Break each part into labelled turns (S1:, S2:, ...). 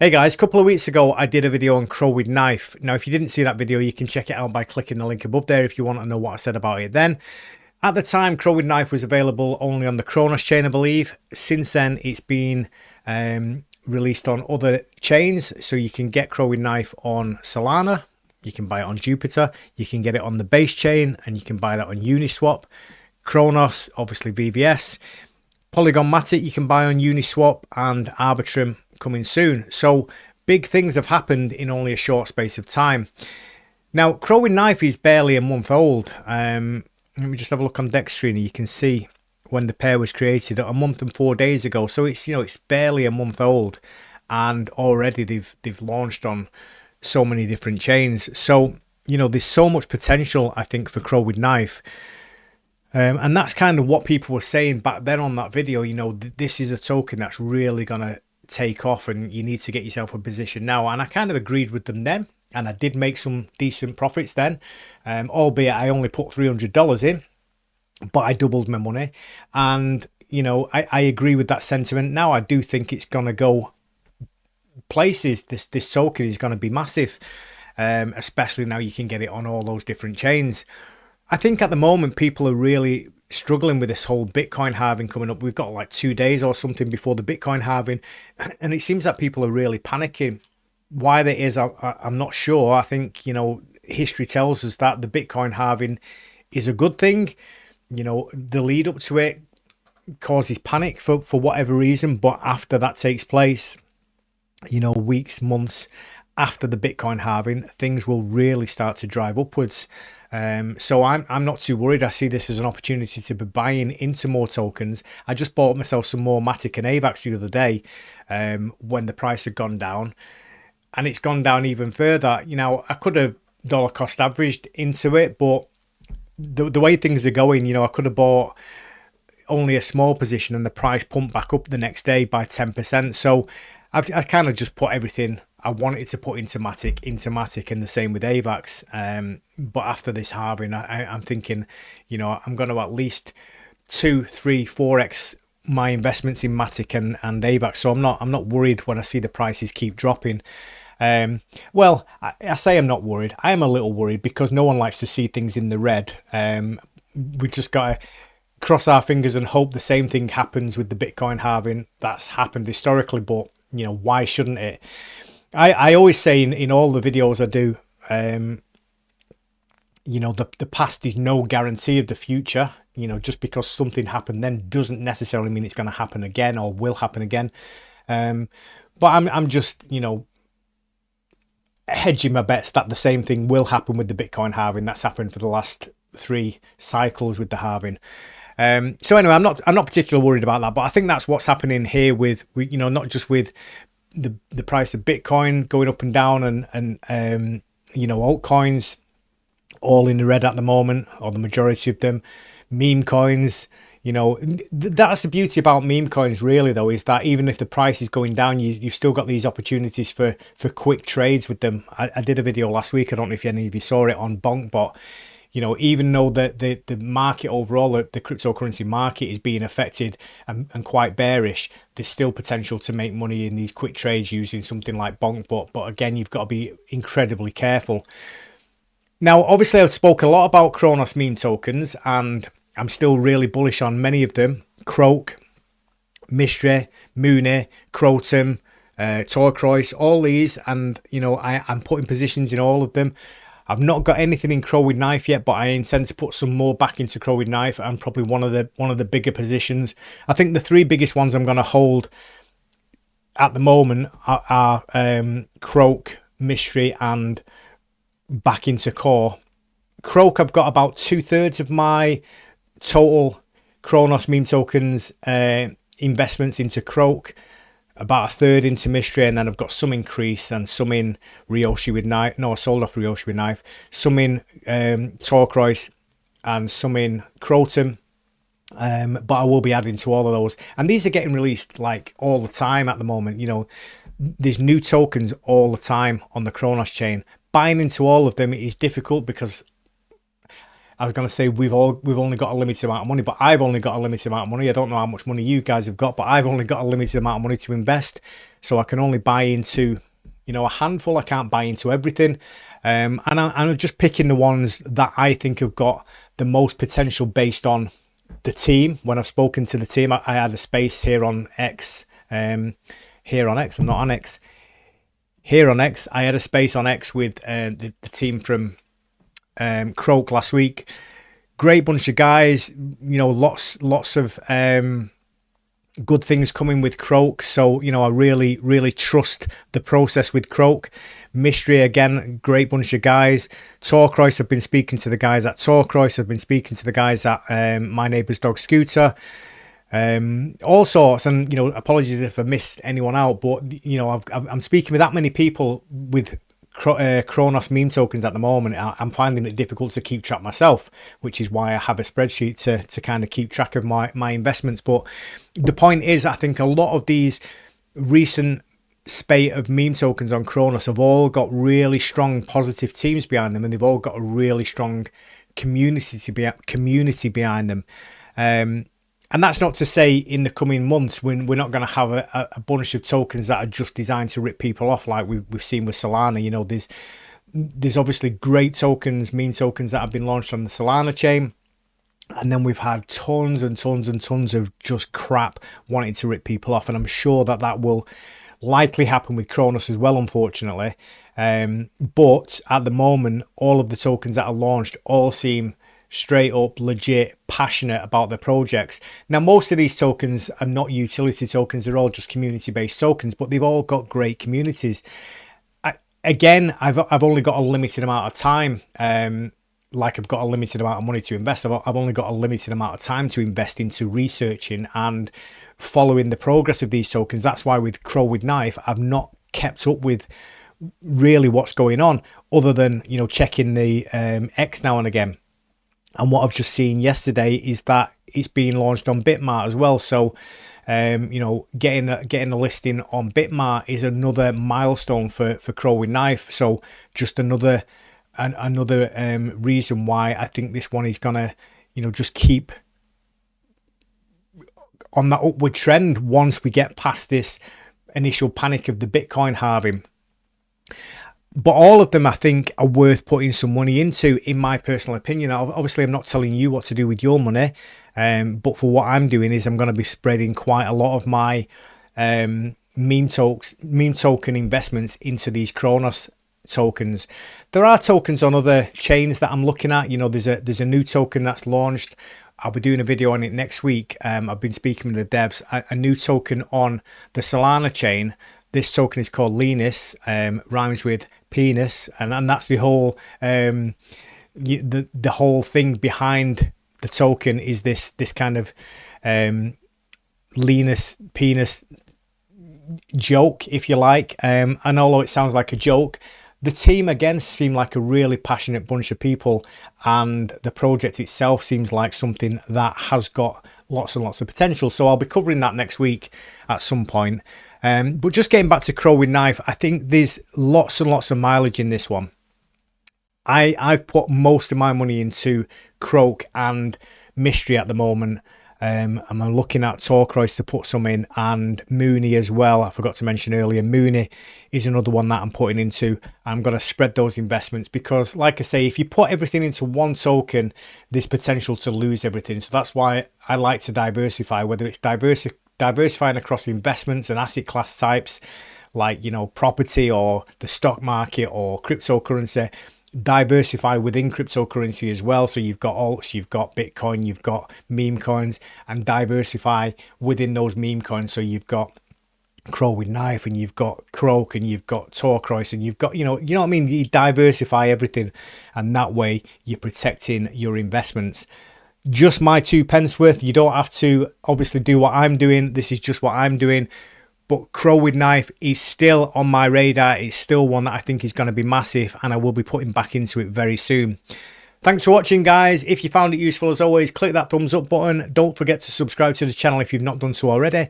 S1: Hey guys, a couple of weeks ago I did a video on Crow with Knife. Now if you didn't see that video, you can check it out by clicking the link above there if you want to know what I said about it then. At the time, Crow with Knife was available only on the Cronos chain, I believe. Since then it's been released on other chains, so you can get Crow with Knife on Solana, you can buy it on Jupiter, you can get it on the base chain, and you can buy that on Uniswap. Cronos, obviously VVS. Polygon Matic you can buy on Uniswap, and Arbitrum coming soon. So big things have happened in only a short space of time. Now Crow with Knife is barely a month old. Let me just have a look on Dextrina. You can see when the pair was created a month and 4 days ago. So it's barely a month old, and already they've launched on so many different chains. So there's so much potential, I think, for Crow with Knife. And that's kind of what people were saying back then on that video. This is a token that's really going to take off and you need to get yourself a position now. And I kind of agreed with them then. And I did make some decent profits then, albeit I only put $300 in, but I doubled my money. And, I agree with that sentiment. Now I do think it's going to go places. This token is going to be massive, especially now you can get it on all those different chains. I think at the moment people are really struggling with this whole Bitcoin halving coming up. We've got like 2 days or something before the Bitcoin halving, and it seems that people are really panicking. Why that is, I'm not sure. I think, history tells us that the Bitcoin halving is a good thing. The lead up to it causes panic for whatever reason, but after that takes place, weeks, months after the Bitcoin halving, things will really start to drive upwards. So I'm not too worried. I see this as an opportunity to be buying into more tokens. I just bought myself some more Matic and AVAX the other day when the price had gone down, and it's gone down even further. I could have dollar cost averaged into it, but the way things are going, I could have bought only a small position and the price pumped back up the next day by 10%. So I kind of just put everything I wanted to put into Matic, and the same with AVAX. But after this halving, I'm thinking, I'm going to at least 2, 3, 4x my investments in Matic and AVAX. So I'm not worried when I see the prices keep dropping. Well, I say I'm not worried. I am a little worried because no one likes to see things in the red. We just got to cross our fingers and hope the same thing happens with the Bitcoin halving. That's happened historically, but why shouldn't it? I always say in all the videos I do, the past is no guarantee of the future. Just because something happened then doesn't necessarily mean it's going to happen again or will happen again. But I'm just, hedging my bets that the same thing will happen with the Bitcoin halving. That's happened for the last 3 cycles with the halving. So anyway, I'm not particularly worried about that, but I think that's what's happening here with not just with the price of Bitcoin going up and down and altcoins all in the red at the moment, or the majority of them. Meme coins, that's the beauty about meme coins really though, is that even if the price is going down, you've still got these opportunities for quick trades with them. I did a video last week, I don't know if any of you saw it, on Bonkbot. Even though the market overall, the cryptocurrency market is being affected and quite bearish, there's still potential to make money in these quick trades using something like Bonkbot. But again, you've got to be incredibly careful. Now, obviously, I've spoken a lot about Cronos meme tokens, and I'm still really bullish on many of them. Croak, Mystery, Mooney, Crotum, Turquoise, all these, and I'm putting positions in all of them. I've not got anything in Crow with Knife yet, but I intend to put some more back into Crow with Knife, and probably one of the bigger positions. I think the 3 biggest ones I'm going to hold at the moment are Croak, Mystery, and back into Core. Croak, I've got about 2/3 of my total Cronos meme tokens investments into Croak, about 1/3 into Mystery, and then I've got some in Crease and some in Ryoshi with Knife. No, I sold off Ryoshi with Knife. Some in Turquoise and some in Crotum. But I will be adding to all of those. And these are getting released like all the time at the moment. There's new tokens all the time on the Cronos chain. Buying into all of them is difficult because I was going to say we've only got a limited amount of money, but I've only got a limited amount of money. I don't know how much money you guys have got, but I've only got a limited amount of money to invest. So I can only buy into, you know, a handful. I can't buy into everything. And I'm just picking the ones that I think have got the most potential based on the team. When I've spoken to the team, I had a space here on X. Here on X, I'm not on X. Here on X, I had a space on X with the team from Croak last week. Great bunch of guys, you know, lots of good things coming with Croak. So, you know, I really trust the process with Croak. Mystery, again, great bunch of guys. Torcross, I've been speaking to the guys at Torcross. I've been speaking to the guys at My Neighbour's Dog Scooter. All sorts, and, you know, apologies if I missed anyone out, but, you know, I'm speaking with that many people with Cronos meme tokens at the moment. I'm finding it difficult to keep track myself, which is why I have a spreadsheet to kind of keep track of my investments. But the point is, I think a lot of these recent spate of meme tokens on Cronos have all got really strong positive teams behind them, and they've all got a really strong community behind them. And that's not to say in the coming months when we're not going to have a bunch of tokens that are just designed to rip people off, like we've seen with Solana. You know, there's obviously great tokens, meme tokens that have been launched on the Solana chain. And then we've had tons and tons and tons of just crap wanting to rip people off. And I'm sure that will likely happen with Cronos as well, unfortunately. But at the moment, all of the tokens that are launched all seem straight up legit passionate about their projects. Now, most of these tokens are not utility tokens, they're all just community based tokens, but they've all got great communities. I've only got a limited amount of time, like I've got a limited amount of money to invest. I've only got a limited amount of time to invest into researching and following the progress of these tokens. That's why with Crow with Knife, I've not kept up with really what's going on, other than, you know, checking the X now and again. And what I've just seen yesterday is that it's being launched on Bitmart as well. So, you know, getting a listing on Bitmart is another milestone for Crow with Knife. So just another reason why I think this one is gonna, you know, just keep on that upward trend once we get past this initial panic of the Bitcoin halving. But all of them, I think, are worth putting some money into, in my personal opinion. Obviously, I'm not telling you what to do with your money, but for what I'm doing is I'm going to be spreading quite a lot of my meme token investments into these Cronos tokens. There are tokens on other chains that I'm looking at. You know, there's a new token that's launched. I'll be doing a video on it next week. I've been speaking with the devs. A new token on the Solana chain. This token is called Linus, rhymes with penis, and that's the whole the whole thing behind the token is this kind of Linus penis joke, if you like. And although it sounds like a joke, the team again seem like a really passionate bunch of people, and the project itself seems like something that has got lots and lots of potential. So I'll be covering that next week at some point. But just getting back to Crow with Knife, I think there's lots and lots of mileage in this one. I've put most of my money into Croak and Mystery at the moment. And I'm looking at Torcross to put some in, and Mooney as well. I forgot to mention earlier, Mooney is another one that I'm putting into. I'm going to spread those investments because, like I say, if you put everything into one token, there's potential to lose everything. So that's why I like to diversify, whether it's diversifying across investments and asset class types, like, you know, property or the stock market or cryptocurrency. Diversify within cryptocurrency as well. So you've got alts, you've got Bitcoin, you've got meme coins, and diversify within those meme coins. So you've got Crow with Knife, and you've got Croak, and you've got Torcross, and you've got, you know what I mean? You diversify everything, and that way you're protecting your investments. Just my 2 pence worth. You don't have to obviously do what I'm doing. This is just what I'm doing. But Crow with Knife is still on my radar. It's still one that I think is going to be massive, and I will be putting back into it very soon. Thanks for watching, guys. If you found it useful, as always, click that thumbs up button. Don't forget to subscribe to the channel if you've not done so already.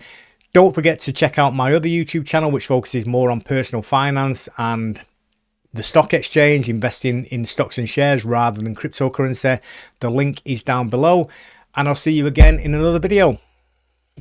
S1: Don't forget to check out my other YouTube channel, which focuses more on personal finance and the stock exchange, investing in stocks and shares rather than cryptocurrency. The link is down below, and I'll see you again in another video.